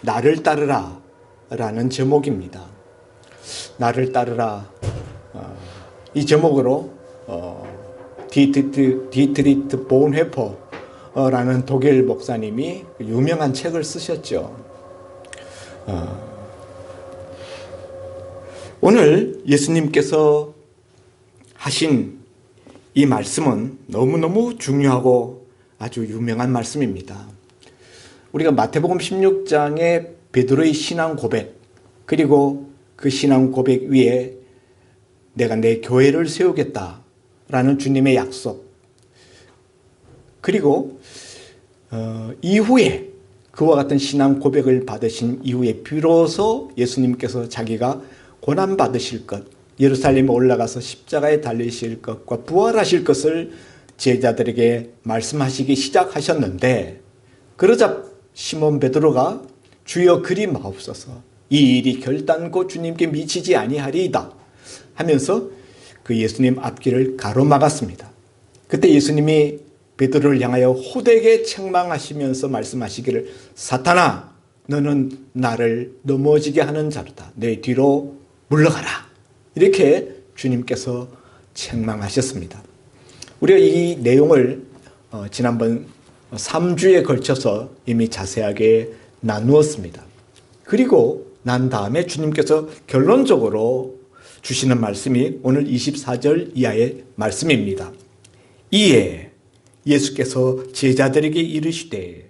나를 따르라 라는 제목입니다. 나를 따르라. 이 제목으로 디트리트 본헤퍼라는 독일 목사님이 유명한 책을 쓰셨죠. 오늘 예수님께서 하신 이 말씀은 너무너무 중요하고 아주 유명한 말씀입니다. 우리가 마태복음 16장의 베드로의 신앙 고백, 그리고 그 신앙 고백 위에 내가 내 교회를 세우겠다라는 주님의 약속, 그리고 이후에 그와 같은 신앙 고백을 받으신 이후에 비로소 예수님께서 자기가 고난받으실 것, 예루살렘에 올라가서 십자가에 달리실 것과 부활하실 것을 제자들에게 말씀하시기 시작하셨는데, 그러자 시몬 베드로가 주여 그리 마옵소서, 이 일이 결단코 주님께 미치지 아니하리이다 하면서 그 예수님 앞길을 가로막았습니다. 그때 예수님이 베드로를 향하여 호되게 책망하시면서 말씀하시기를, 사탄아, 너는 나를 넘어지게 하는 자로다. 내 뒤로 물러가라. 이렇게 주님께서 책망하셨습니다. 우리가 이 내용을 지난번 3주에 걸쳐서 이미 자세하게 나누었습니다. 그리고 난 다음에 주님께서 결론적으로 주시는 말씀이 오늘 24절 이하의 말씀입니다. 이에 예수께서 제자들에게 이르시되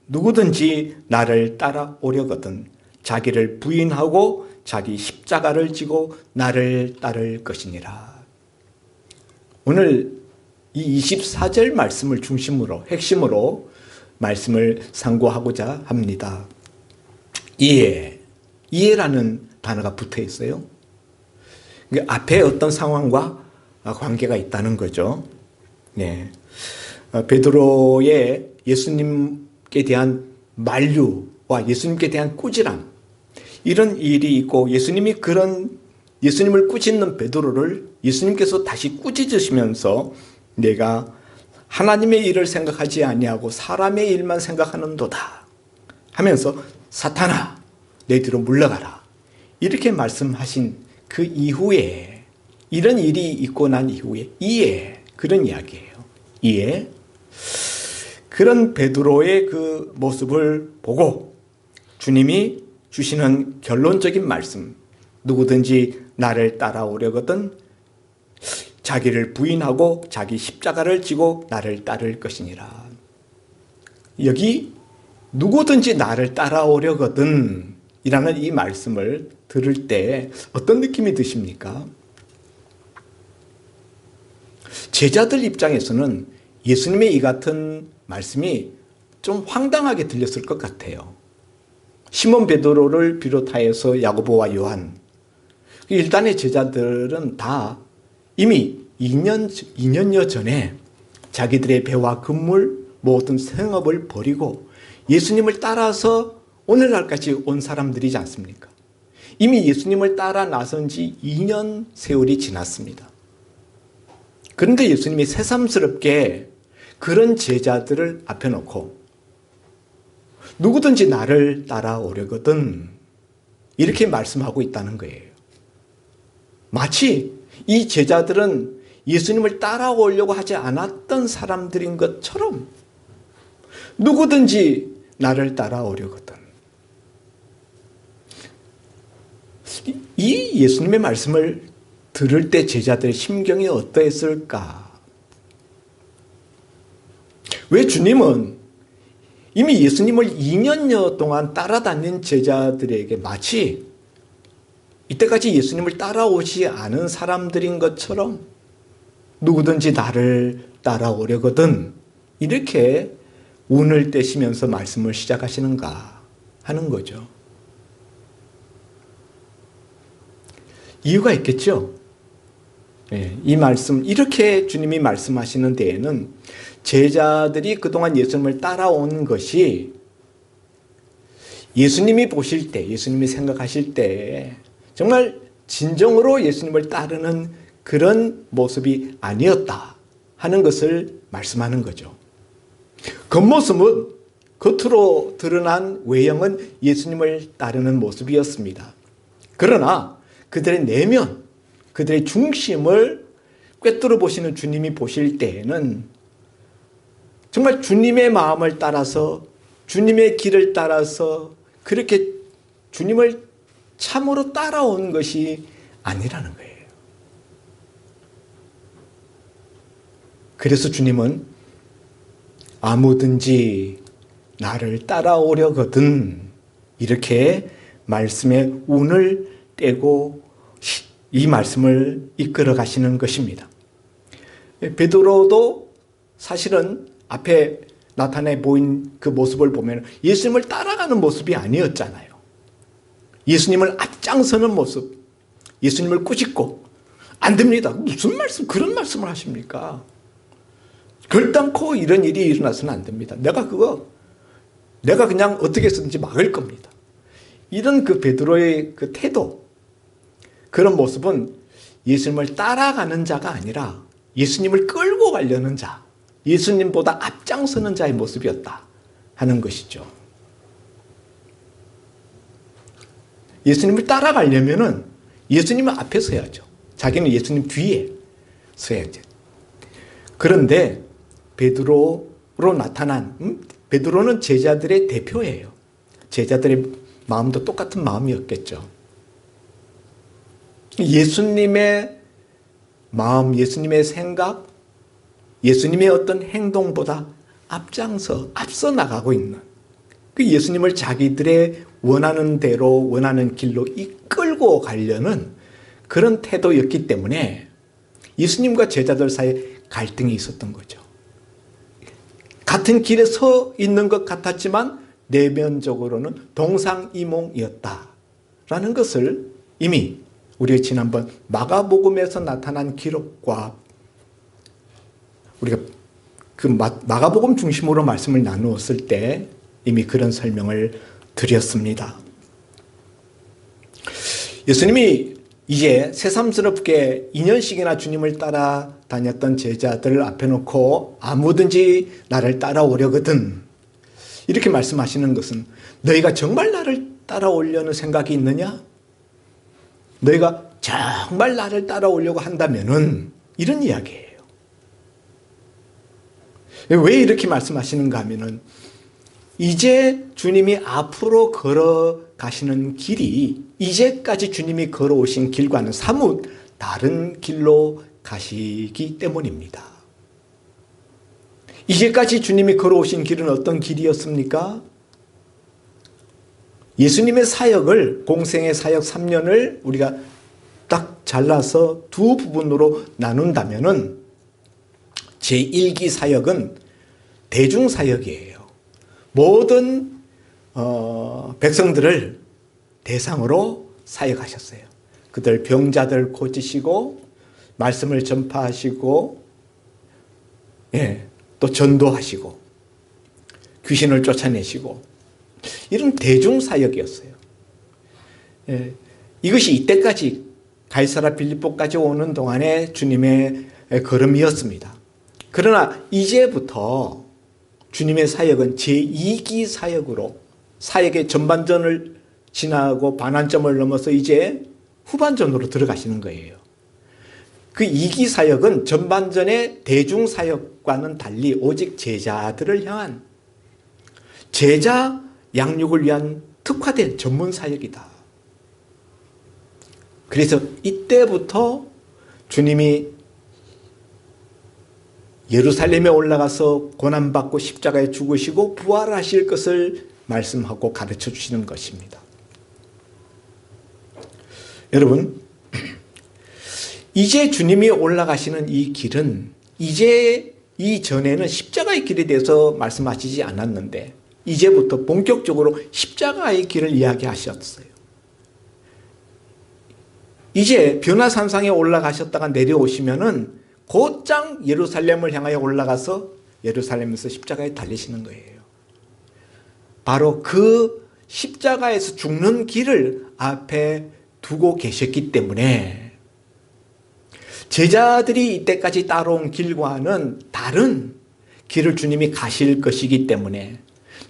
누구든지 나를 따라오려거든 자기를 부인하고 자기 십자가를 지고 나를 따를 것이니라. 오늘 이 24절 말씀을 중심으로, 핵심으로 말씀을 상고하고자 합니다. 이해라는 단어가 붙어 있어요. 앞에 어떤 상황과 관계가 있다는 거죠. 네. 베드로의 예수님께 대한 만류와 예수님께 대한 꾸지람, 이런 일이 있고, 예수님을 꾸짖는 베드로를 예수님께서 다시 꾸짖으시면서 내가 하나님의 일을 생각하지 아니하고 사람의 일만 생각하는도다 하면서 사탄아, 내 뒤로 물러가라, 이렇게 말씀하신 그 이후에, 이런 일이 있고 난 이후에 그런 이야기예요. 그런 베드로의 그 모습을 보고 주님이 주시는 결론적인 말씀, 누구든지 나를 따라오려거든 자기를 부인하고 자기 십자가를 지고 나를 따를 것이니라. 여기 누구든지 나를 따라오려거든 이라는 이 말씀을 들을 때 어떤 느낌이 드십니까? 제자들 입장에서는 예수님의 이 같은 말씀이 좀 황당하게 들렸을 것 같아요. 시몬 베드로를 비롯하여서 야고보와 요한, 일단의 제자들은 다 이미 2년여 전에 자기들의 배와 금물 모든 생업을 버리고 예수님을 따라서 오늘날까지 온 사람들이지 않습니까? 이미 예수님을 따라 나선 지 2년 세월이 지났습니다. 그런데 예수님이 새삼스럽게 그런 제자들을 앞에 놓고 누구든지 나를 따라오려거든 이렇게 말씀하고 있다는 거예요. 마치 이 제자들은 예수님을 따라오려고 하지 않았던 사람들인 것처럼 누구든지 나를 따라오려거든. 이 예수님의 말씀을 들을 때 제자들의 심경이 어떠했을까? 왜 주님은 이미 예수님을 2년여 동안 따라다닌 제자들에게 마치 이때까지 예수님을 따라오지 않은 사람들인 것처럼 누구든지 나를 따라오려거든 이렇게 운을 떼시면서 말씀을 시작하시는가 하는 거죠. 이유가 있겠죠. 이 말씀, 이렇게 주님이 말씀하시는 데에는 제자들이 그동안 예수님을 따라온 것이 예수님이 보실 때, 예수님이 생각하실 때 정말 진정으로 예수님을 따르는 그런 모습이 아니었다 하는 것을 말씀하는 거죠. 겉모습은 겉으로 드러난 외형은 예수님을 따르는 모습이었습니다. 그러나 그들의 내면, 그들의 중심을 꿰뚫어 보시는 주님이 보실 때에는 정말 주님의 마음을 따라서, 주님의 길을 따라서 그렇게 주님을 참으로 따라온 것이 아니라는 거예요. 그래서 주님은 아무든지 나를 따라오려거든 이렇게 말씀에 운을 떼고 이 말씀을 이끌어 가시는 것입니다. 베드로도 사실은 앞에 나타내 보인 그 모습을 보면 예수님을 따라가는 모습이 아니었잖아요. 예수님을 앞장서는 모습, 예수님을 꾸짖고 안 됩니다. 무슨 말씀, 그런 말씀을 하십니까? 결단코 이런 일이 일어나서는 안 됩니다. 내가 그냥 어떻게 해서든지 막을 겁니다. 이런 그 베드로의 그 태도, 그런 모습은 예수님을 따라가는 자가 아니라 예수님을 끌고 가려는 자, 예수님보다 앞장서는 자의 모습이었다 하는 것이죠. 예수님을 따라가려면은 예수님은 앞에 서야죠. 자기는 예수님 뒤에 서야죠. 그런데 베드로로 나타난, 베드로는 제자들의 대표예요. 제자들의 마음도 똑같은 마음이었겠죠. 예수님의 마음, 예수님의 생각, 예수님의 어떤 행동보다 앞서 나가고 있는 그 예수님을 자기들의 원하는 대로, 원하는 길로 이끌고 가려는 그런 태도였기 때문에 예수님과 제자들 사이에 갈등이 있었던 거죠. 같은 길에 서 있는 것 같았지만 내면적으로는 동상이몽이었다라는 것을 이미 우리가 지난번 마가복음에서 나타난 기록과 우리가 그 마가복음 중심으로 말씀을 나누었을 때 이미 그런 설명을 드렸습니다. 예수님이 이제 새삼스럽게 2년씩이나 주님을 따라다녔던 제자들을 앞에 놓고 아무든지 나를 따라오려거든 이렇게 말씀하시는 것은 너희가 정말 나를 따라오려는 생각이 있느냐? 너희가 정말 나를 따라오려고 한다면은 이런 이야기예요. 왜 이렇게 말씀하시는가 하면은 이제 주님이 앞으로 걸어가시는 길이 이제까지 주님이 걸어오신 길과는 사뭇 다른 길로 가시기 때문입니다. 이제까지 주님이 걸어오신 길은 어떤 길이었습니까? 예수님의 사역을, 공생의 사역 3년을 우리가 딱 잘라서 두 부분으로 나눈다면은 제1기 사역은 대중사역이에요. 모든 백성들을 대상으로 사역하셨어요. 그들 병자들 고치시고 말씀을 전파하시고 또 전도하시고 귀신을 쫓아내시고 이런 대중사역이었어요. 이것이 이때까지 가이사랴 빌립보까지 오는 동안의 주님의 걸음이었습니다. 그러나 이제부터 주님의 사역은 제2기 사역으로 사역의 전반전을 지나고 반환점을 넘어서 이제 후반전으로 들어가시는 거예요. 그 2기 사역은 전반전의 대중사역과는 달리 오직 제자들을 향한 제자 양육을 위한 특화된 전문 사역이다. 그래서 이때부터 주님이 예루살렘에 올라가서 고난받고 십자가에 죽으시고 부활하실 것을 말씀하고 가르쳐 주시는 것입니다. 여러분, 이제 주님이 올라가시는 이 길은 이제 이전에는 십자가의 길에 대해서 말씀하시지 않았는데 이제부터 본격적으로 십자가의 길을 이야기하셨어요. 이제 변화산상에 올라가셨다가 내려오시면은 곧장 예루살렘을 향하여 올라가서 예루살렘에서 십자가에 달리시는 거예요. 바로 그 십자가에서 죽는 길을 앞에 두고 계셨기 때문에 제자들이 이때까지 따라온 길과는 다른 길을 주님이 가실 것이기 때문에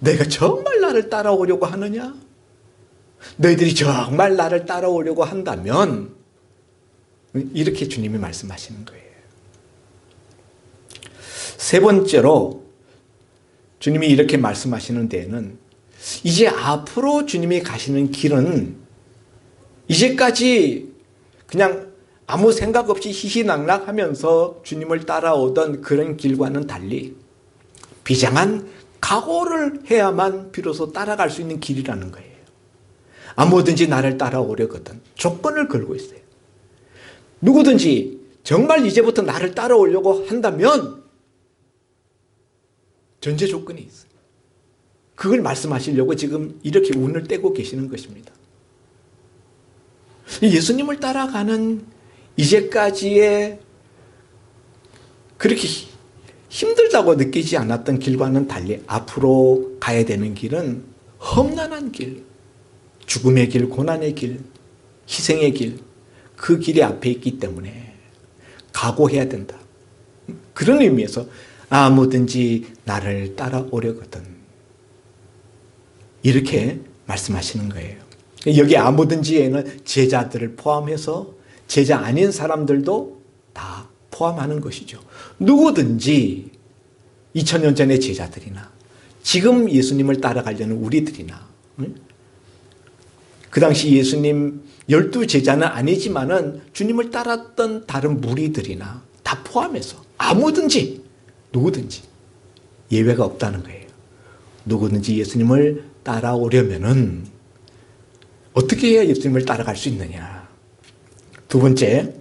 내가 정말 나를 따라오려고 하느냐? 너희들이 정말 나를 따라오려고 한다면 이렇게 주님이 말씀하시는 거예요. 세 번째로 주님이 이렇게 말씀하시는 데에는 이제 앞으로 주님이 가시는 길은 이제까지 그냥 아무 생각 없이 희희낙낙하면서 주님을 따라오던 그런 길과는 달리 비장한 각오를 해야만 비로소 따라갈 수 있는 길이라는 거예요. 아무든지 나를 따라오려거든 조건을 걸고 있어요. 누구든지 정말 이제부터 나를 따라오려고 한다면 전제 조건이 있어요. 그걸 말씀하시려고 지금 이렇게 운을 떼고 계시는 것입니다. 예수님을 따라가는 이제까지의 그렇게 힘들다고 느끼지 않았던 길과는 달리 앞으로 가야 되는 길은 험난한 길, 죽음의 길, 고난의 길, 희생의 길, 그 길이 앞에 있기 때문에 각오해야 된다. 그런 의미에서 아무든지 나를 따라오려거든 이렇게 말씀하시는 거예요. 여기 아무든지에는 제자들을 포함해서 제자 아닌 사람들도 다 포함하는 것이죠. 누구든지 2000년 전의 제자들이나 지금 예수님을 따라가려는 우리들이나 그 당시 예수님 12제자는 아니지만은 주님을 따랐던 다른 무리들이나 다 포함해서 아무든지 누구든지 예외가 없다는 거예요. 누구든지 예수님을 따라오려면은 어떻게 해야 예수님을 따라갈 수 있느냐. 두 번째,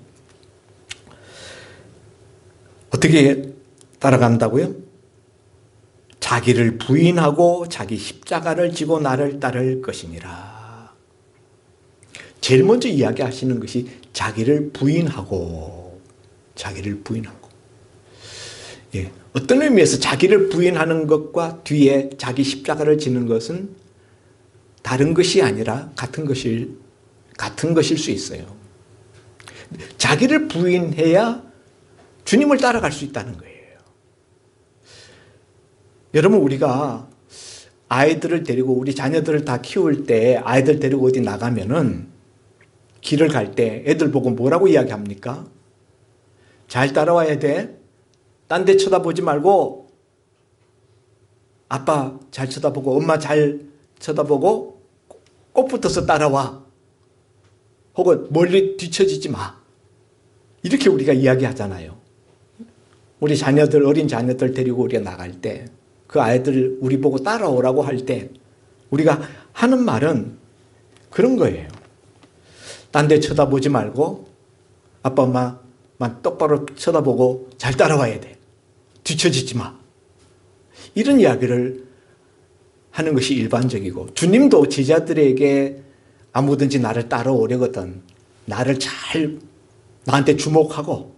어떻게 따라간다고요? 자기를 부인하고 자기 십자가를 지고 나를 따를 것이니라. 제일 먼저 이야기하시는 것이 자기를 부인하고 예, 어떤 의미에서 자기를 부인하는 것과 뒤에 자기 십자가를 지는 것은 다른 것이 아니라 같은 것일 수 있어요. 자기를 부인해야 주님을 따라갈 수 있다는 거예요. 여러분, 우리가 아이들을 데리고 우리 자녀들을 다 키울 때 아이들 데리고 어디 나가면은 길을 갈 때 애들 보고 뭐라고 이야기합니까? 잘 따라와야 돼. 딴 데 쳐다보지 말고 아빠 잘 쳐다보고 엄마 잘 쳐다보고 꼭 붙어서 따라와. 혹은 멀리 뒤처지지 마. 이렇게 우리가 이야기하잖아요. 우리 자녀들, 어린 자녀들 데리고 우리가 나갈 때 그 아이들 우리 보고 따라오라고 할 때 우리가 하는 말은 그런 거예요. 딴 데 쳐다보지 말고 아빠 엄마만 똑바로 쳐다보고 잘 따라와야 돼. 뒤처지지 마. 이런 이야기를 하는 것이 일반적이고 주님도 제자들에게 아무든지 나를 따라오려거든 나를 잘 나한테 주목하고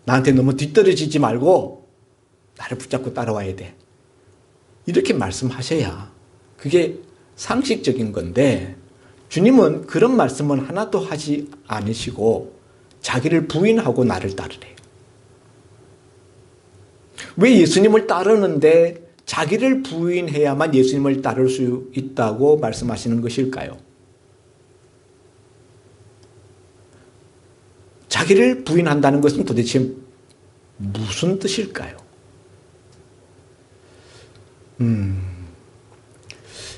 나한테 너무 뒤떨어지지 말고 나를 붙잡고 따라와야 돼. 이렇게 말씀하셔야 그게 상식적인 건데 주님은 그런 말씀은 하나도 하지 않으시고 자기를 부인하고 나를 따르래요. 왜 예수님을 따르는데 자기를 부인해야만 예수님을 따를 수 있다고 말씀하시는 것일까요? 자기를 부인한다는 것은 도대체 무슨 뜻일까요?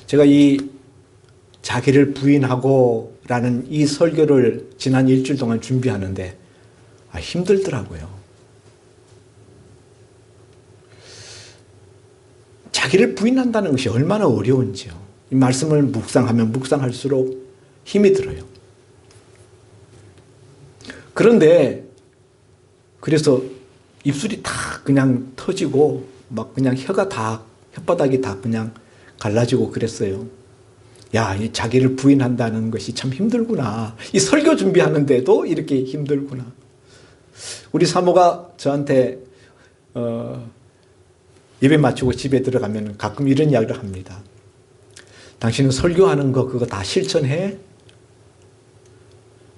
제가 이 자기를 부인하고 라는 이 설교를 지난 일주일 동안 준비하는데 힘들더라고요. 자기를 부인한다는 것이 얼마나 어려운지요. 이 말씀을 묵상하면 묵상할수록 힘이 들어요. 그런데 그래서 입술이 다 그냥 터지고 막 그냥 혓바닥이 다 그냥 갈라지고 그랬어요. 야, 이 자기를 부인한다는 것이 참 힘들구나. 이 설교 준비하는데도 이렇게 힘들구나. 우리 사모가 저한테 예배 마치고 집에 들어가면 가끔 이런 이야기를 합니다. 당신은 설교하는 거 그거 다 실천해?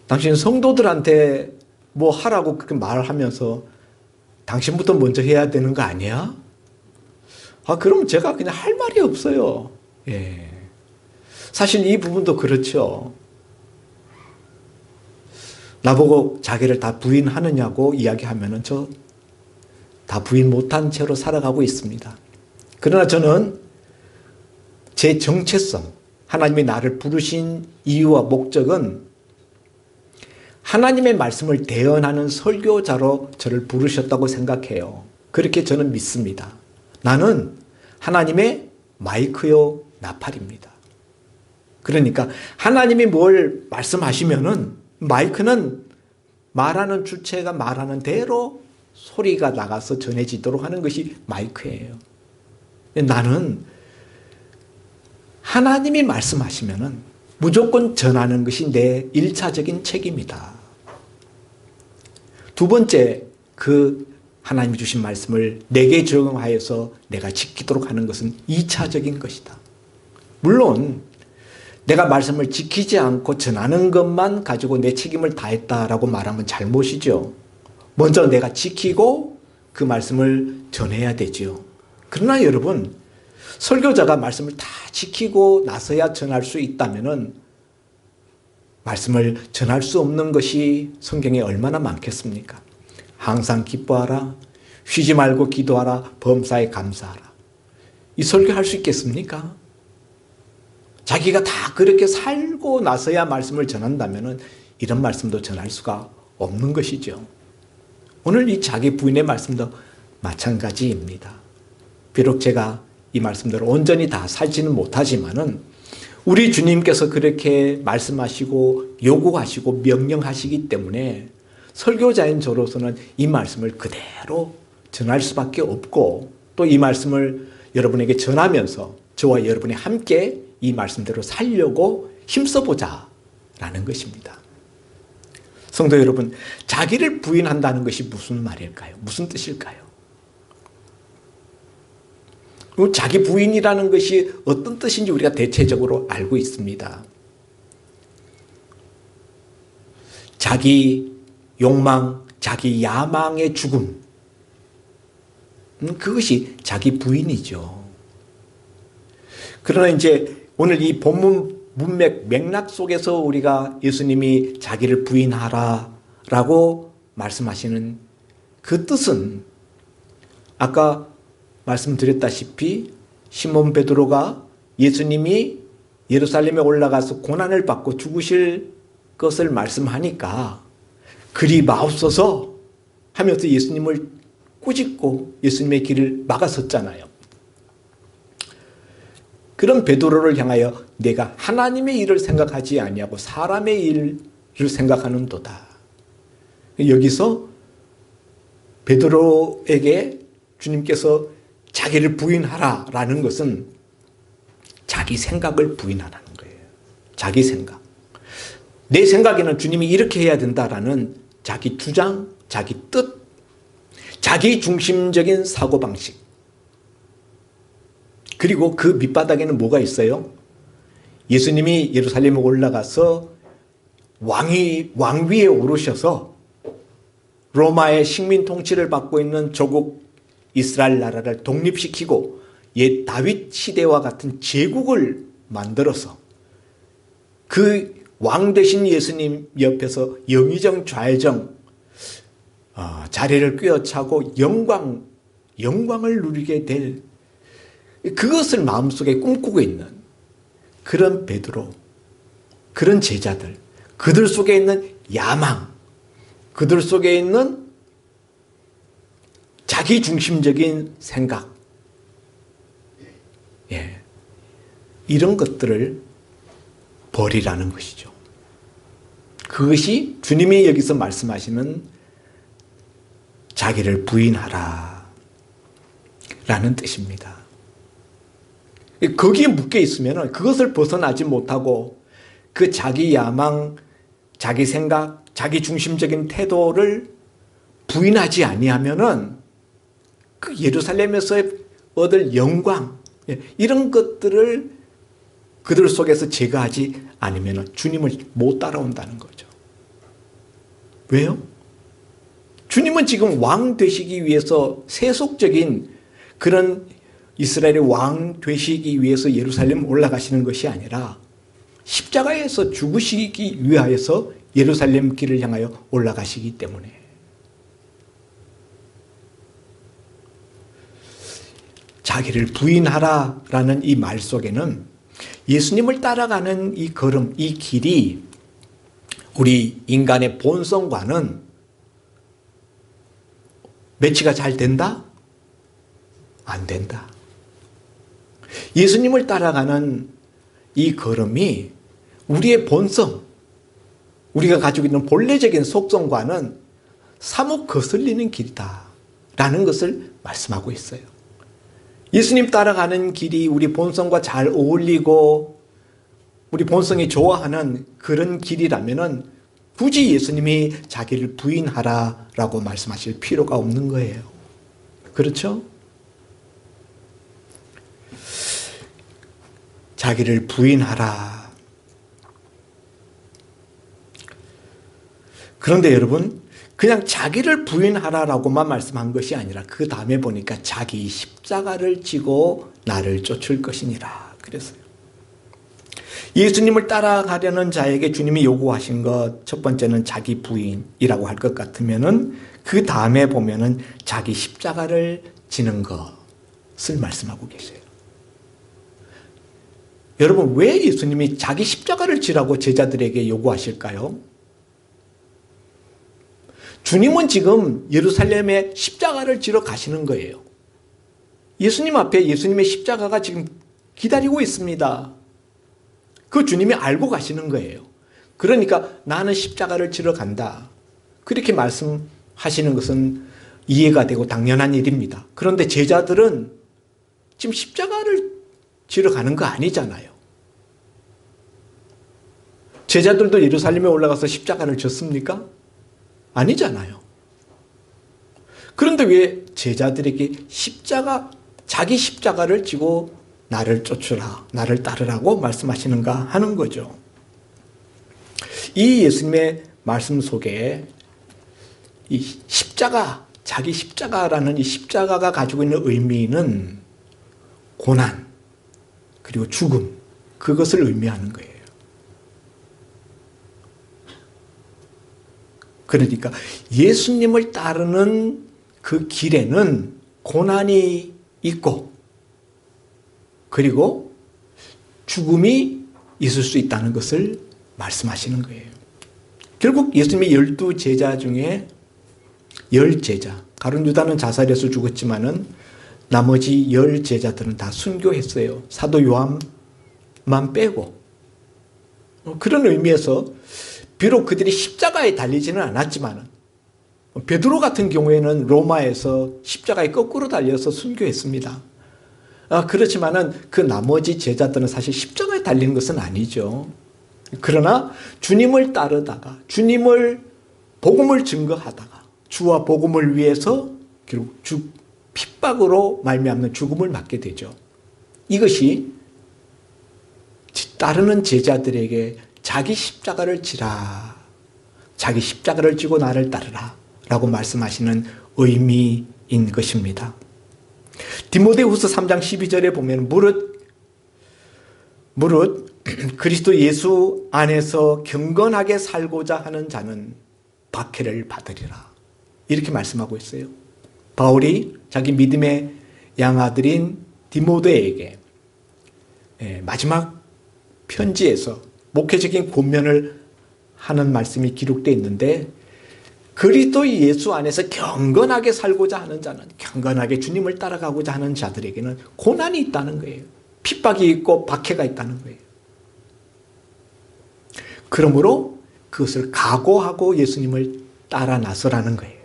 당신은 성도들한테 뭐 하라고 그렇게 말하면서 당신부터 먼저 해야 되는 거 아니야? 그럼 제가 그냥 할 말이 없어요. 예. 사실 이 부분도 그렇죠. 나보고 자기를 다 부인하느냐고 이야기하면은 저 다 부인 못한 채로 살아가고 있습니다. 그러나 저는 제 정체성, 하나님이 나를 부르신 이유와 목적은 하나님의 말씀을 대언하는 설교자로 저를 부르셨다고 생각해요. 그렇게 저는 믿습니다. 나는 하나님의 마이크요 나팔입니다. 그러니까 하나님이 뭘 말씀하시면은 마이크는 말하는 주체가 말하는 대로 소리가 나가서 전해지도록 하는 것이 마이크예요. 나는 하나님이 말씀하시면은 무조건 전하는 것이 내 1차적인 책임이다. 두 번째, 그 하나님이 주신 말씀을 내게 적용하여서 내가 지키도록 하는 것은 2차적인 것이다. 물론 내가 말씀을 지키지 않고 전하는 것만 가지고 내 책임을 다했다라고 말하면 잘못이죠. 먼저 내가 지키고 그 말씀을 전해야 되죠. 그러나 여러분, 설교자가 말씀을 다 지키고 나서야 전할 수 있다면은 말씀을 전할 수 없는 것이 성경에 얼마나 많겠습니까? 항상 기뻐하라, 쉬지 말고 기도하라, 범사에 감사하라. 이 설교할 수 있겠습니까? 자기가 다 그렇게 살고 나서야 말씀을 전한다면은 이런 말씀도 전할 수가 없는 것이죠. 오늘 이 자기 부인의 말씀도 마찬가지입니다. 비록 제가 이 말씀대로 온전히 다 살지는 못하지만은 우리 주님께서 그렇게 말씀하시고 요구하시고 명령하시기 때문에 설교자인 저로서는 이 말씀을 그대로 전할 수밖에 없고 또 이 말씀을 여러분에게 전하면서 저와 여러분이 함께 이 말씀대로 살려고 힘써보자라는 것입니다. 성도 여러분, 자기를 부인한다는 것이 무슨 말일까요? 무슨 뜻일까요? 자기 부인이라는 것이 어떤 뜻인지 우리가 대체적으로 알고 있습니다. 자기 욕망, 자기 야망의 죽음, 그것이 자기 부인이죠. 그러나 이제 오늘 이 본문 문맥 맥락 속에서 우리가 예수님이 자기를 부인하라라고 말씀하시는 그 뜻은 아까 말씀드렸다시피 시몬 베드로가 예수님이 예루살렘에 올라가서 고난을 받고 죽으실 것을 말씀하니까 그리 마옵소서 하면서 예수님을 꾸짖고 예수님의 길을 막아섰잖아요. 그런 베드로를 향하여 내가 하나님의 일을 생각하지 아니하고 사람의 일을 생각하는도다. 여기서 베드로에게 주님께서 자기를 부인하라라는 것은 자기 생각을 부인하라는 거예요. 자기 생각. 내 생각에는 주님이 이렇게 해야 된다라는 자기 주장, 자기 뜻, 자기 중심적인 사고방식. 그리고 그 밑바닥에는 뭐가 있어요? 예수님이 예루살렘에 올라가서 왕 위에 오르셔서 로마의 식민 통치를 받고 있는 조국 이스라엘 나라를 독립시키고 옛 다윗 시대와 같은 제국을 만들어서 그 왕 되신 예수님 옆에서 영의정 좌의정 자리를 꿰어차고 영광을 누리게 될 그것을 마음속에 꿈꾸고 있는 그런 베드로, 그런 제자들, 그들 속에 있는 야망, 그들 속에 있는 자기 중심적인 생각, 이런 것들을 버리라는 것이죠. 그것이 주님이 여기서 말씀하시는 자기를 부인하라 라는 뜻입니다. 거기에 묶여 있으면 그것을 벗어나지 못하고 그 자기 야망, 자기 생각, 자기 중심적인 태도를 부인하지 아니하면은 그 예루살렘에서 얻을 영광, 이런 것들을 그들 속에서 제거하지 않으면 주님을 못 따라온다는 거죠. 왜요? 주님은 지금 왕 되시기 위해서 세속적인 그런 이스라엘의 왕 되시기 위해서 예루살렘 올라가시는 것이 아니라 십자가에서 죽으시기 위하여서 예루살렘 길을 향하여 올라가시기 때문에 자기를 부인하라라는 이 말 속에는 예수님을 따라가는 이 걸음, 이 길이 우리 인간의 본성과는 매치가 잘 된다? 안 된다. 예수님을 따라가는 이 걸음이 우리의 본성, 우리가 가지고 있는 본래적인 속성과는 사뭇 거슬리는 길이다 라는 것을 말씀하고 있어요. 예수님 따라가는 길이 우리 본성과 잘 어울리고 우리 본성이 좋아하는 그런 길이라면은 굳이 예수님이 자기를 부인하라라고 말씀하실 필요가 없는 거예요. 그렇죠? 자기를 부인하라. 그런데 여러분, 그냥 자기를 부인하라라고만 말씀한 것이 아니라 그 다음에 보니까 자기 십자가를 지고 나를 쫓을 것이니라 그랬어요. 예수님을 따라가려는 자에게 주님이 요구하신 것 첫 번째는 자기 부인이라고 할 것 같으면은 그 다음에 보면은 자기 십자가를 지는 것을 말씀하고 계세요. 여러분, 왜 예수님이 자기 십자가를 지라고 제자들에게 요구하실까요? 주님은 지금 예루살렘에 십자가를 지러 가시는 거예요. 예수님 앞에 예수님의 십자가가 지금 기다리고 있습니다. 그 주님이 알고 가시는 거예요. 그러니까 나는 십자가를 지러 간다. 그렇게 말씀하시는 것은 이해가 되고 당연한 일입니다. 그런데 제자들은 지금 십자가를 지러 가는 거 아니잖아요. 제자들도 예루살렘에 올라가서 십자가를 졌습니까? 아니잖아요. 그런데 왜 제자들에게 자기 십자가를 지고 나를 쫓으라, 나를 따르라고 말씀하시는가 하는 거죠. 이 예수님의 말씀 속에 이 십자가, 자기 십자가라는 이 십자가가 가지고 있는 의미는 고난, 그리고 죽음, 그것을 의미하는 거예요. 그러니까 예수님을 따르는 그 길에는 고난이 있고 그리고 죽음이 있을 수 있다는 것을 말씀하시는 거예요. 결국 예수님의 12제자 중에 10제자, 가룟 유다는 자살해서 죽었지만은 나머지 10제자들은 다 순교했어요. 사도 요한만 빼고. 그런 의미에서 비록 그들이 십자가에 달리지는 않았지만 베드로 같은 경우에는 로마에서 십자가에 거꾸로 달려서 순교했습니다. 그렇지만은 그 나머지 제자들은 사실 십자가에 달리는 것은 아니죠. 그러나 주님을 따르다가 주님을 복음을 증거하다가 주와 복음을 위해서 결국 핍박으로 말미암는 죽음을 맞게 되죠. 이것이 따르는 제자들에게 자기 십자가를 지라, 자기 십자가를 지고 나를 따르라 라고 말씀하시는 의미인 것입니다. 디모데후서 3장 12절에 보면 무릇 그리스도 예수 안에서 경건하게 살고자 하는 자는 박해를 받으리라, 이렇게 말씀하고 있어요. 바울이 자기 믿음의 양아들인 디모데에게 마지막 편지에서 목회적인 권면을 하는 말씀이 기록되어 있는데, 그리스도 예수 안에서 경건하게 살고자 하는 자는, 경건하게 주님을 따라가고자 하는 자들에게는 고난이 있다는 거예요. 핍박이 있고 박해가 있다는 거예요. 그러므로 그것을 각오하고 예수님을 따라 나서라는 거예요.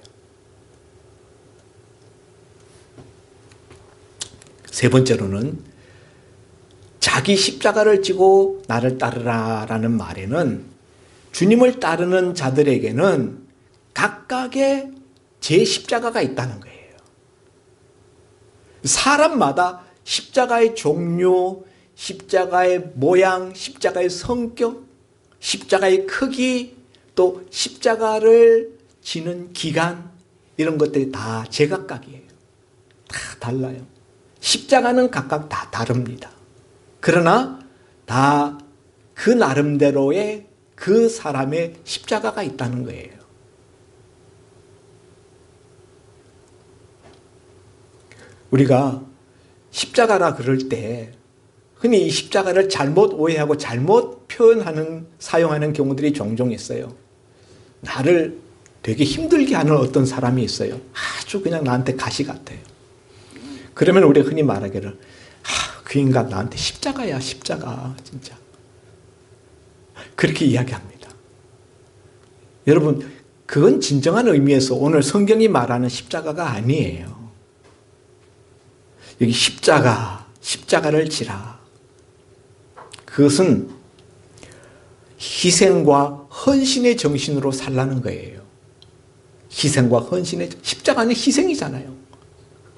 세 번째로는 자기 십자가를 지고 나를 따르라라는 말에는 주님을 따르는 자들에게는 각각의 제 십자가가 있다는 거예요. 사람마다 십자가의 종류, 십자가의 모양, 십자가의 성격, 십자가의 크기, 또 십자가를 지는 기간, 이런 것들이 다 제각각이에요. 다 달라요. 십자가는 각각 다 다릅니다. 그러나 다 그 나름대로의 그 사람의 십자가가 있다는 거예요. 우리가 십자가라 그럴 때 흔히 이 십자가를 잘못 오해하고 잘못 표현하는, 사용하는 경우들이 종종 있어요. 나를 되게 힘들게 하는 어떤 사람이 있어요. 아주 그냥 나한테 가시 같아요. 그러면 우리가 흔히 말하기를, 그 인간 나한테 십자가야, 십자가, 진짜. 그렇게 이야기합니다. 여러분, 그건 진정한 의미에서 오늘 성경이 말하는 십자가가 아니에요. 여기 십자가를 지라. 그것은 희생과 헌신의 정신으로 살라는 거예요. 희생과 헌신의, 십자가는 희생이잖아요.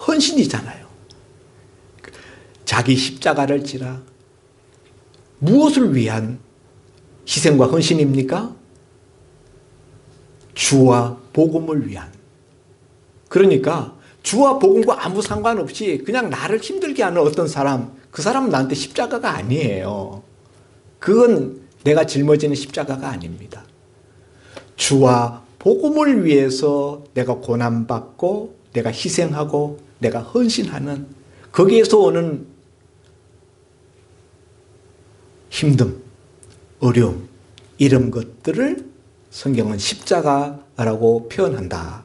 헌신이잖아요. 자기 십자가를 지라. 무엇을 위한 희생과 헌신입니까? 주와 복음을 위한. 그러니까 주와 복음과 아무 상관없이 그냥 나를 힘들게 하는 어떤 사람, 그 사람은 나한테 십자가가 아니에요. 그건 내가 짊어지는 십자가가 아닙니다. 주와 복음을 위해서 내가 고난받고 내가 희생하고 내가 헌신하는, 거기에서 오는 힘듦, 어려움, 이런 것들을 성경은 십자가라고 표현한다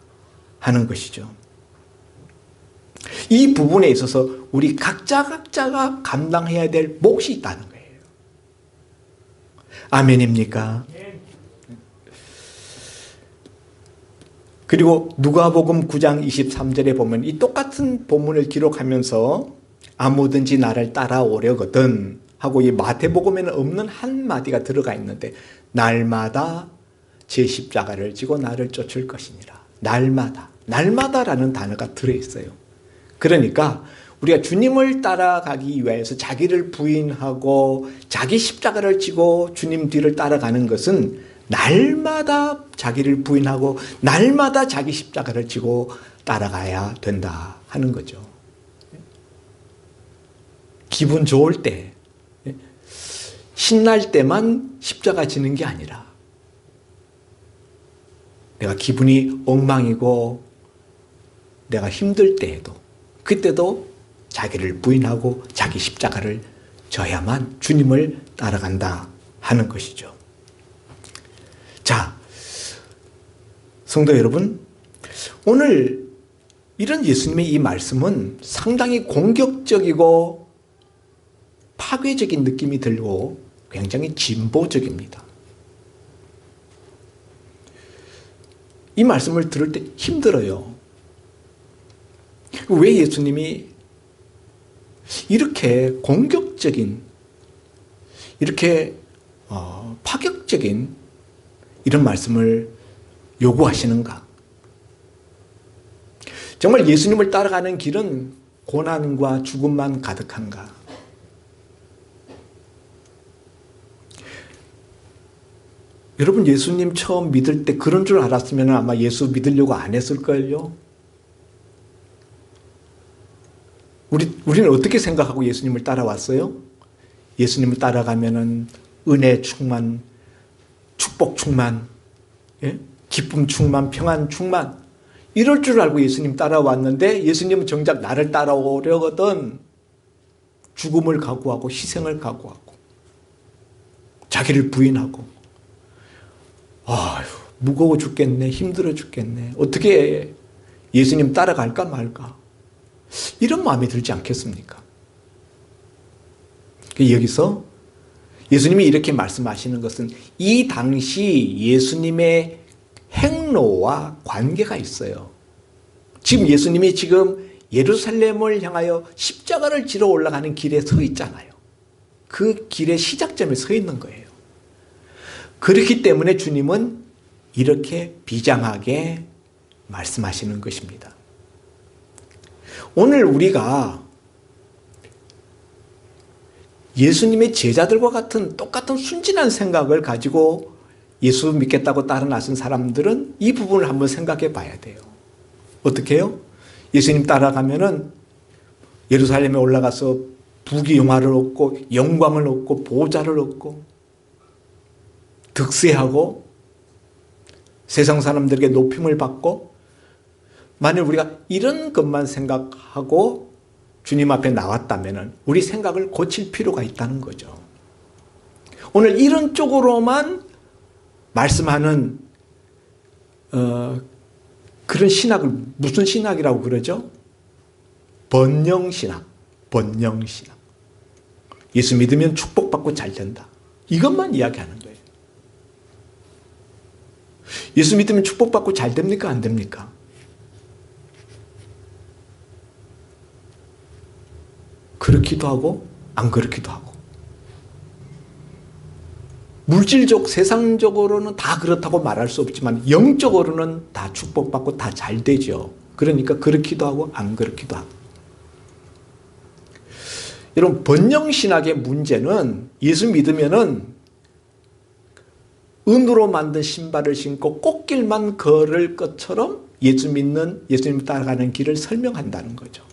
하는 것이죠. 이 부분에 있어서 우리 각자가 감당해야 될 몫이 있다는 거예요. 아멘입니까? 그리고 누가복음 9장 23절에 보면 이 똑같은 본문을 기록하면서 아무든지 나를 따라오려거든 하고 이 마태복음에는 없는 한마디가 들어가 있는데, 날마다 제 십자가를 지고 나를 쫓을 것이니라. 날마다라는 단어가 들어있어요. 그러니까 우리가 주님을 따라가기 위해서 자기를 부인하고 자기 십자가를 지고 주님 뒤를 따라가는 것은 날마다 자기를 부인하고 날마다 자기 십자가를 지고 따라가야 된다 하는 거죠. 기분 좋을 때, 신날 때만 십자가 지는 게 아니라 내가 기분이 엉망이고 내가 힘들 때에도, 그때도 자기를 부인하고 자기 십자가를 져야만 주님을 따라간다 하는 것이죠. 자, 성도 여러분, 오늘 이런 예수님의 이 말씀은 상당히 공격적이고 파괴적인 느낌이 들고 굉장히 진보적입니다. 이 말씀을 들을 때 힘들어요. 왜 예수님이 이렇게 공격적인, 이렇게 파격적인 이런 말씀을 요구하시는가? 정말 예수님을 따라가는 길은 고난과 죽음만 가득한가? 여러분, 예수님 처음 믿을 때 그런 줄 알았으면 아마 예수 믿으려고 안 했을걸요? 우리는 어떻게 생각하고 예수님을 따라왔어요? 예수님을 따라가면은 은혜 충만, 축복 충만, 기쁨 충만, 평안 충만, 이럴 줄 알고 예수님 따라왔는데, 예수님은 정작 나를 따라오려거든 죽음을 각오하고 희생을 각오하고 자기를 부인하고, 아휴, 무거워 죽겠네, 힘들어 죽겠네, 어떻게 예수님 따라갈까 말까, 이런 마음이 들지 않겠습니까? 여기서 예수님이 이렇게 말씀하시는 것은 이 당시 예수님의 행로와 관계가 있어요. 지금 예수님이 지금 예루살렘을 향하여 십자가를 지러 올라가는 길에 서 있잖아요. 그 길의 시작점에 서 있는 거예요. 그렇기 때문에 주님은 이렇게 비장하게 말씀하시는 것입니다. 오늘 우리가 예수님의 제자들과 같은 똑같은 순진한 생각을 가지고 예수 믿겠다고 따라 나선 사람들은 이 부분을 한번 생각해 봐야 돼요. 어떻게 해요? 예수님 따라가면은 예루살렘에 올라가서 부귀영화를 얻고 영광을 얻고 보좌를 얻고 득세하고 세상 사람들에게 높임을 받고, 만일 우리가 이런 것만 생각하고 주님 앞에 나왔다면 우리 생각을 고칠 필요가 있다는 거죠. 오늘 이런 쪽으로만 말씀하는 그런 신학을 무슨 신학이라고 그러죠? 번영신학. 번영신학. 예수 믿으면 축복받고 잘 된다. 이것만 이야기하는 거예요. 예수 믿으면 축복받고 잘 됩니까? 안 됩니까? 그렇기도 하고 안 그렇기도 하고. 물질적, 세상적으로는 다 그렇다고 말할 수 없지만 영적으로는 다 축복받고 다 잘 되죠. 그러니까 그렇기도 하고 안 그렇기도 하고. 여러분, 번영신학의 문제는 예수 믿으면은 은으로 만든 신발을 신고 꽃길만 걸을 것처럼 예수님 따라가는 길을 설명한다는 거죠.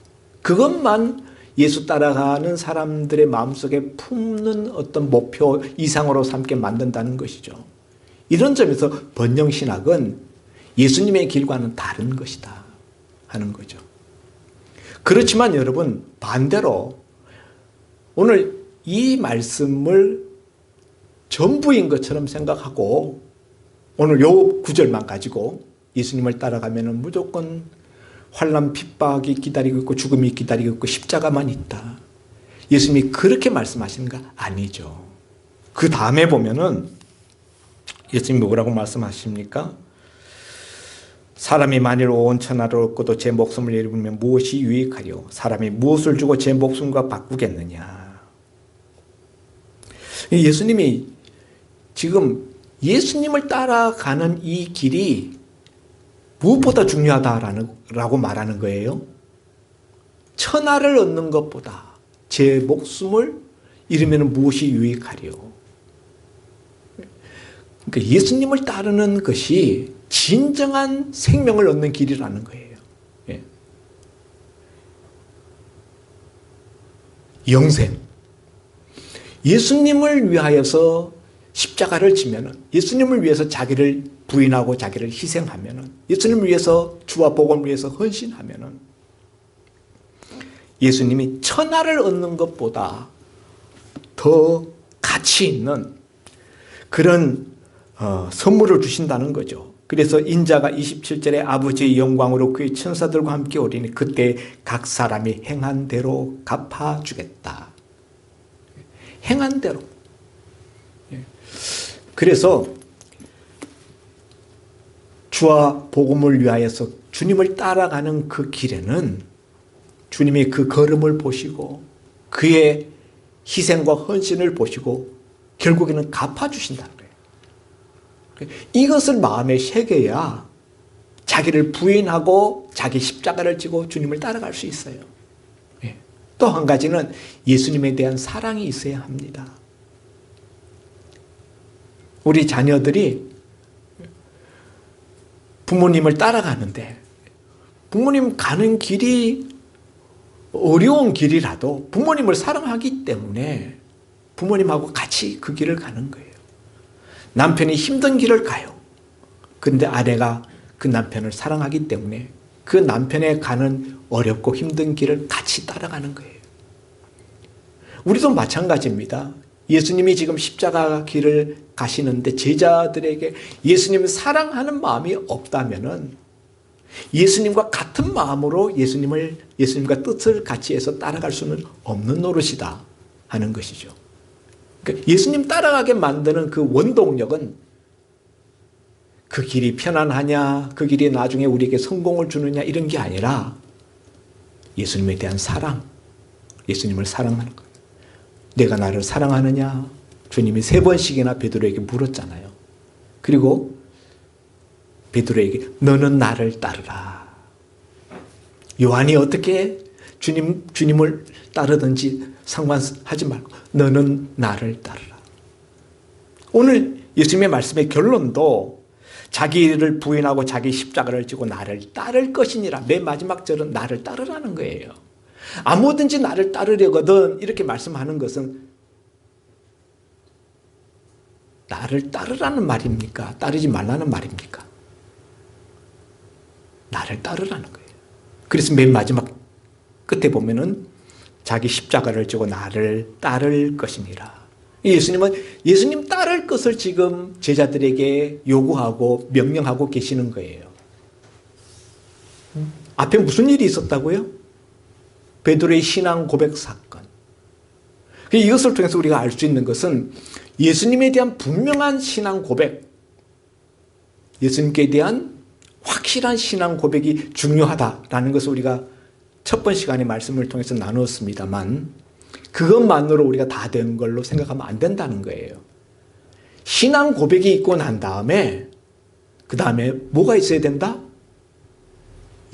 그것만 예수 따라가는 사람들의 마음속에 품는 어떤 목표 이상으로 삼게 만든다는 것이죠. 이런 점에서 번영신학은 예수님의 길과는 다른 것이다 하는 거죠. 그렇지만 여러분, 반대로 오늘 이 말씀을 전부인 것처럼 생각하고 오늘 요 구절만 가지고 예수님을 따라가면 무조건 환난 핍박이 기다리고 있고 죽음이 기다리고 있고 십자가만 있다. 예수님이 그렇게 말씀하시는가? 아니죠. 그 다음에 보면은 예수님이 뭐라고 말씀하십니까? 사람이 만일 온 천하를 얻고도 제 목숨을 잃으면 무엇이 유익하리요? 사람이 무엇을 주고 제 목숨과 바꾸겠느냐? 예수님이 지금 예수님을 따라가는 이 길이 무엇보다 중요하다라고 말하는 거예요. 천하를 얻는 것보다 제 목숨을 잃으면 무엇이 유익하리요? 그러니까 예수님을 따르는 것이 진정한 생명을 얻는 길이라는 거예요. 예. 영생. 예수님을 위하여서 십자가를 지면은, 예수님을 위해서 자기를 부인하고 자기를 희생하면은, 예수님을 위해서 주와 복음을 위해서 헌신하면은 예수님이 천하를 얻는 것보다 더 가치 있는 그런 선물을 주신다는 거죠. 그래서 인자가 27절에 아버지의 영광으로 그의 천사들과 함께 오리니 그때 각 사람이 행한 대로 갚아주겠다. 행한 대로. 그래서 주와 복음을 위하여서 주님을 따라가는 그 길에는 주님이 그 걸음을 보시고 그의 희생과 헌신을 보시고 결국에는 갚아주신다는 거예요. 이것을 마음에 새겨야 자기를 부인하고 자기 십자가를 지고 주님을 따라갈 수 있어요. 또 한 가지는 예수님에 대한 사랑이 있어야 합니다. 우리 자녀들이 부모님을 따라가는데 부모님 가는 길이 어려운 길이라도 부모님을 사랑하기 때문에 부모님하고 같이 그 길을 가는 거예요. 남편이 힘든 길을 가요. 그런데 아내가 그 남편을 사랑하기 때문에 그 남편의 가는 어렵고 힘든 길을 같이 따라가는 거예요. 우리도 마찬가지입니다. 예수님이 지금 십자가 길을 가시는데 제자들에게 예수님을 사랑하는 마음이 없다면은 예수님과 같은 마음으로 예수님과 뜻을 같이 해서 따라갈 수는 없는 노릇이다 하는 것이죠. 그러니까 예수님 따라가게 만드는 그 원동력은 그 길이 편안하냐, 그 길이 나중에 우리에게 성공을 주느냐 이런 게 아니라 예수님에 대한 사랑, 예수님을 사랑하는 거예요. 내가 나를 사랑하느냐? 주님이 3번씩이나 베드로에게 물었잖아요. 그리고 베드로에게 너는 나를 따르라. 요한이 어떻게 주님을 따르든지 상관하지 말고 너는 나를 따르라. 오늘 예수님의 말씀의 결론도 자기를 부인하고 자기 십자가를 지고 나를 따를 것이니라. 맨 마지막 절은 나를 따르라는 거예요. 아무든지 나를 따르려거든 이렇게 말씀하는 것은 나를 따르라는 말입니까? 따르지 말라는 말입니까? 나를 따르라는 거예요. 그래서 맨 마지막 끝에 보면은 자기 십자가를 지고 나를 따를 것이니라. 예수님은 예수님 따를 것을 지금 제자들에게 요구하고 명령하고 계시는 거예요. 앞에 무슨 일이 있었다고요? 베드로의 신앙 고백 사건. 이것을 통해서 우리가 알 수 있는 것은 예수님에 대한 분명한 신앙 고백, 예수님께 대한 확실한 신앙 고백이 중요하다라는 것을 우리가 첫 번 시간의 말씀을 통해서 나누었습니다만 그것만으로 우리가 다 된 걸로 생각하면 안 된다는 거예요. 신앙 고백이 있고 난 다음에 그 다음에 뭐가 있어야 된다?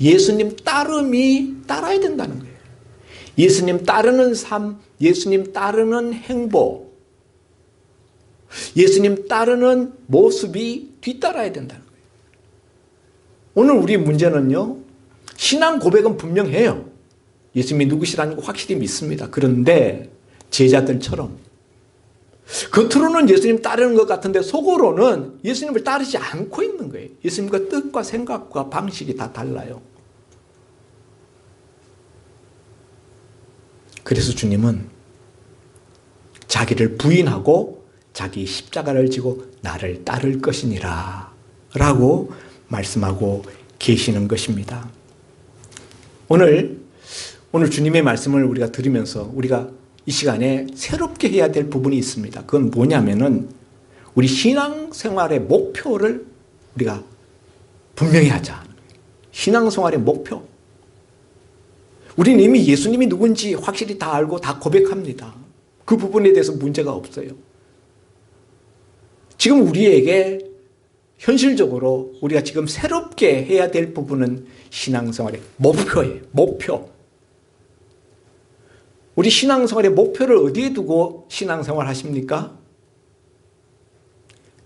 예수님 따름이 따라야 된다는 거예요. 예수님 따르는 삶, 예수님 따르는 행보, 예수님 따르는 모습이 뒤따라야 된다는 거예요. 오늘 우리 문제는요, 신앙 고백은 분명해요. 예수님이 누구시라는 거 확실히 믿습니다. 그런데 제자들처럼 겉으로는 예수님 따르는 것 같은데 속으로는 예수님을 따르지 않고 있는 거예요. 예수님과 뜻과 생각과 방식이 다 달라요. 그래서 주님은 자기를 부인하고 자기 십자가를 지고 나를 따를 것이니라 라고 말씀하고 계시는 것입니다. 오늘 주님의 말씀을 우리가 들으면서 우리가 이 시간에 새롭게 해야 될 부분이 있습니다. 그건 뭐냐면은 우리 신앙생활의 목표를 우리가 분명히 하자. 신앙생활의 목표. 우리는 이미 예수님이 누군지 확실히 다 알고 다 고백합니다. 그 부분에 대해서 문제가 없어요. 지금 우리에게 현실적으로 우리가 지금 새롭게 해야 될 부분은 신앙생활의 목표예요. 목표. 우리 신앙생활의 목표를 어디에 두고 신앙생활 하십니까?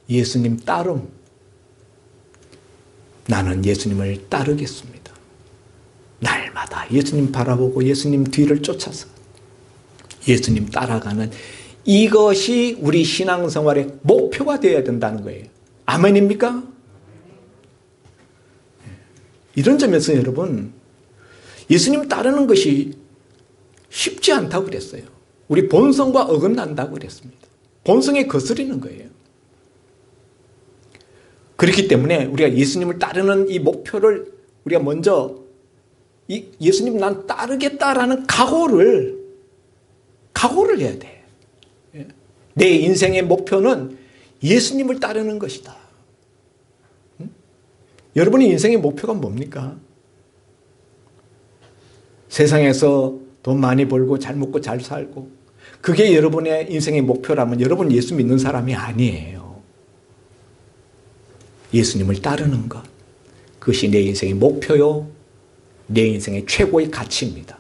예수님 따름. 나는 예수님을 따르겠습니다. 날마다 예수님 바라보고 예수님 뒤를 쫓아서 예수님 따라가는 이것이 우리 신앙생활의 목표가 되어야 된다는 거예요. 아멘입니까? 이런 점에서 여러분, 예수님 따르는 것이 쉽지 않다고 그랬어요. 우리 본성과 어긋난다고 그랬습니다. 본성에 거스리는 거예요. 그렇기 때문에 우리가 예수님을 따르는 이 목표를 우리가 먼저 예수님 난 따르겠다라는 각오를 해야 돼. 내 인생의 목표는 예수님을 따르는 것이다. 여러분의 인생의 목표가 뭡니까? 세상에서 돈 많이 벌고 잘 먹고 잘 살고 그게 여러분의 인생의 목표라면 여러분 예수 믿는 사람이 아니에요. 예수님을 따르는 것, 그것이 내 인생의 목표요, 내 인생의 최고의 가치입니다.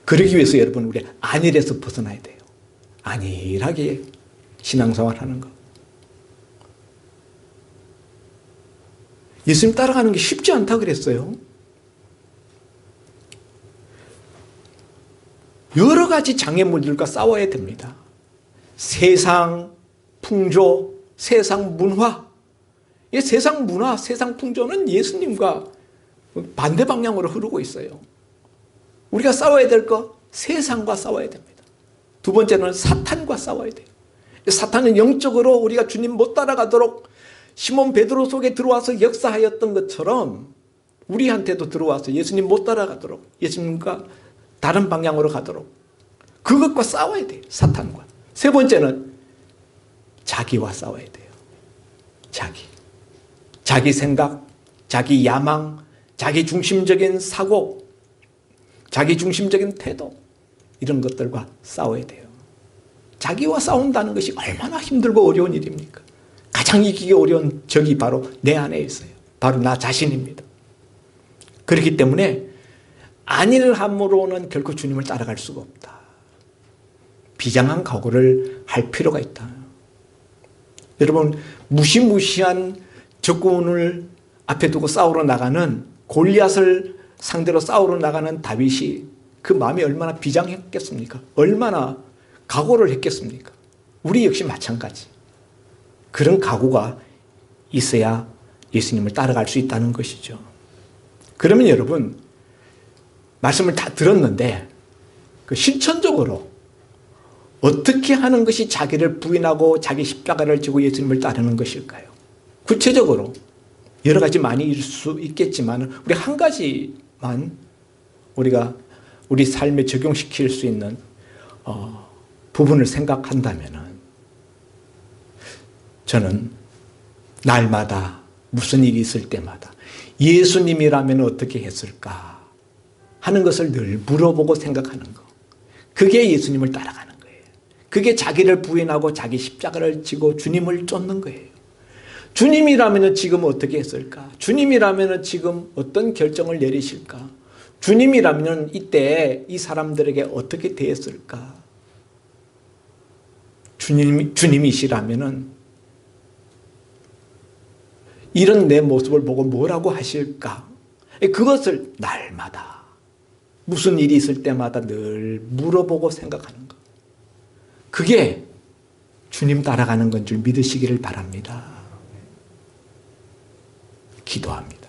그러기 위해서 여러분 우리 안일에서 벗어나야 돼요. 안일하게 신앙생활하는 것. 예수님 따라가는 게 쉽지 않다고 그랬어요. 여러 가지 장애물들과 싸워야 됩니다. 세상 풍조, 세상 문화. 이 세상 문화, 세상 풍조는 예수님과 반대 방향으로 흐르고 있어요. 우리가 싸워야 될 거 세상과 싸워야 됩니다. 두 번째는 사탄과 싸워야 돼요. 사탄은 영적으로 우리가 주님 못 따라가도록 시몬 베드로 속에 들어와서 역사하였던 것처럼 우리한테도 들어와서 예수님 못 따라가도록 예수님과 다른 방향으로 가도록 그것과 싸워야 돼요. 사탄과. 세 번째는 자기와 싸워야 돼요. 자기 생각, 자기 야망, 자기 중심적인 사고, 자기 중심적인 태도 이런 것들과 싸워야 돼요. 자기와 싸운다는 것이 얼마나 힘들고 어려운 일입니까? 가장 이기기 어려운 적이 바로 내 안에 있어요. 바로 나 자신입니다. 그렇기 때문에 안일함으로는 결코 주님을 따라갈 수가 없다. 비장한 각오를 할 필요가 있다. 여러분, 무시무시한 적군을 앞에 두고 싸우러 나가는 골리앗을 상대로 싸우러 나가는 다윗이 그 마음이 얼마나 비장했겠습니까? 얼마나 각오를 했겠습니까? 우리 역시 마찬가지. 그런 각오가 있어야 예수님을 따라갈 수 있다는 것이죠. 그러면 여러분, 말씀을 다 들었는데 그 실천적으로 어떻게 하는 것이 자기를 부인하고 자기 십자가를 지고 예수님을 따르는 것일까요? 구체적으로 여러 가지 많이 있을 수 있겠지만 우리 한 가지만 우리가 우리 삶에 적용시킬 수 있는 부분을 생각한다면 저는 날마다 무슨 일이 있을 때마다 예수님이라면 어떻게 했을까 하는 것을 늘 물어보고 생각하는 것. 그게 예수님을 따라가는 거예요. 그게 자기를 부인하고 자기 십자가를 지고 주님을 쫓는 거예요. 주님이라면 지금 어떻게 했을까? 주님이라면 지금 어떤 결정을 내리실까? 주님이라면 이때 이 사람들에게 어떻게 대했을까? 주님이시라면 이런 내 모습을 보고 뭐라고 하실까? 그것을 날마다 무슨 일이 있을 때마다 늘 물어보고 생각하는 것. 그게 주님 따라가는 건 줄 믿으시기를 바랍니다. 기도합니다.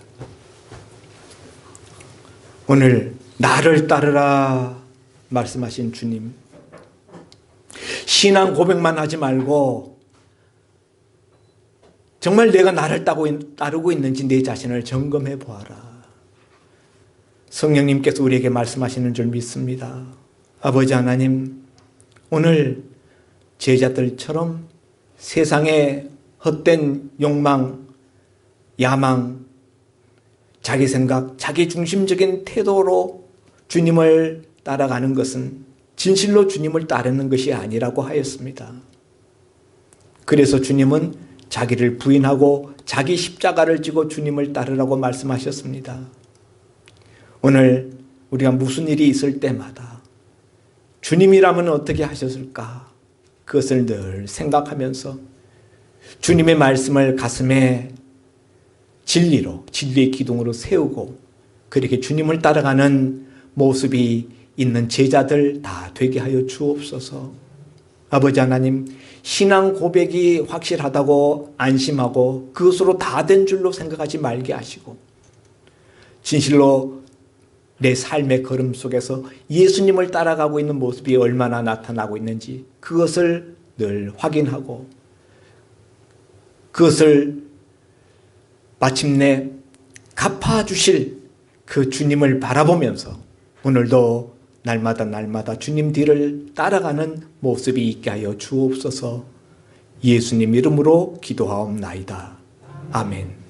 오늘 나를 따르라 말씀하신 주님, 신앙 고백만 하지 말고 정말 내가 나를 따르고 있는지 내 자신을 점검해 보아라. 성령님께서 우리에게 말씀하시는 줄 믿습니다. 아버지 하나님, 오늘 제자들처럼 세상의 헛된 욕망, 야망, 자기 생각, 자기 중심적인 태도로 주님을 따라가는 것은 진실로 주님을 따르는 것이 아니라고 하였습니다. 그래서 주님은 자기를 부인하고 자기 십자가를 지고 주님을 따르라고 말씀하셨습니다. 오늘 우리가 무슨 일이 있을 때마다 주님이라면 어떻게 하셨을까? 그것을 늘 생각하면서 주님의 말씀을 가슴에 진리로, 진리의 기둥으로 세우고 그렇게 주님을 따라가는 모습이 있는 제자들 다 되게 하여 주옵소서. 아버지 하나님, 신앙 고백이 확실하다고 안심하고 그것으로 다 된 줄로 생각하지 말게 하시고 진실로 내 삶의 걸음 속에서 예수님을 따라가고 있는 모습이 얼마나 나타나고 있는지 그것을 늘 확인하고 그것을 마침내 갚아주실 그 주님을 바라보면서 오늘도 날마다 주님 뒤를 따라가는 모습이 있게 하여 주옵소서. 예수님 이름으로 기도하옵나이다. 아멘.